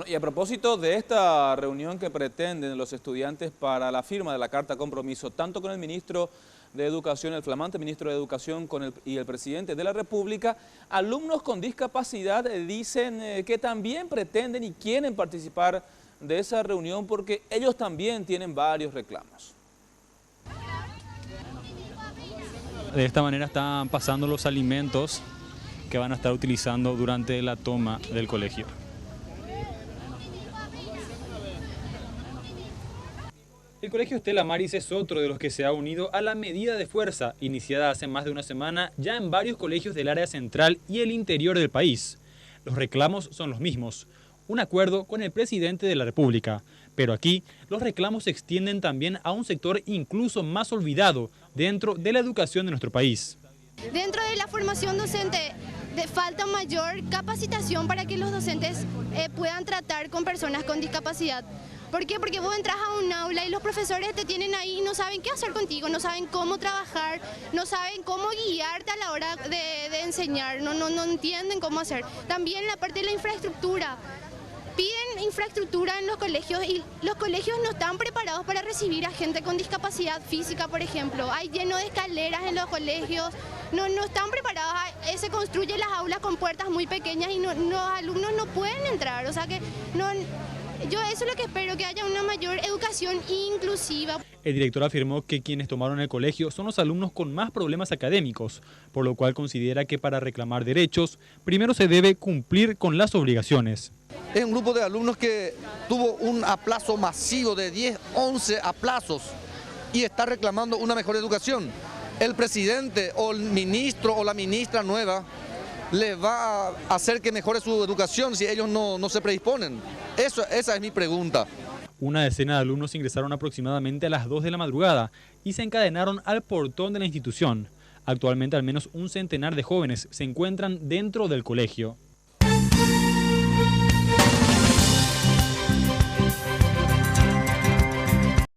Y a propósito de esta reunión que pretenden los estudiantes para la firma de la carta compromiso, tanto con el ministro de Educación, el flamante ministro de Educación y el presidente de la República, alumnos con discapacidad dicen que también pretenden y quieren participar de esa reunión porque ellos también tienen varios reclamos. De esta manera están pasando los alimentos que van a estar utilizando durante la toma del colegio. El Colegio Estela Maris es otro de los que se ha unido a la medida de fuerza iniciada hace más de una semana ya en varios colegios del área central y el interior del país. Los reclamos son los mismos, un acuerdo con el presidente de la República, pero aquí los reclamos se extienden también a un sector incluso más olvidado dentro de la educación de nuestro país. Dentro de la formación docente falta mayor capacitación para que los docentes puedan tratar con personas con discapacidad. ¿Por qué? Porque vos entras a un aula y los profesores te tienen ahí y no saben qué hacer contigo, no saben cómo trabajar, no saben cómo guiarte a la hora de enseñar, no entienden cómo hacer. También la parte de la infraestructura. Piden infraestructura en los colegios y los colegios no están preparados para recibir a gente con discapacidad física, por ejemplo. Hay lleno de escaleras en los colegios, no están preparados. Se construyen las aulas con puertas muy pequeñas y los alumnos no pueden entrar. O sea que yo eso es lo que espero, que haya una mayor educación inclusiva. El director afirmó que quienes tomaron el colegio son los alumnos con más problemas académicos, por lo cual considera que para reclamar derechos, primero se debe cumplir con las obligaciones. Es un grupo de alumnos que tuvo un aplazo masivo de 10, 11 aplazos y está reclamando una mejor educación. El presidente o el ministro o la ministra nueva les va a hacer que mejore su educación si ellos no se predisponen. Esa es mi pregunta. Una decena de alumnos ingresaron aproximadamente a las 2 de la madrugada y se encadenaron al portón de la institución. Actualmente al menos un centenar de jóvenes se encuentran dentro del colegio.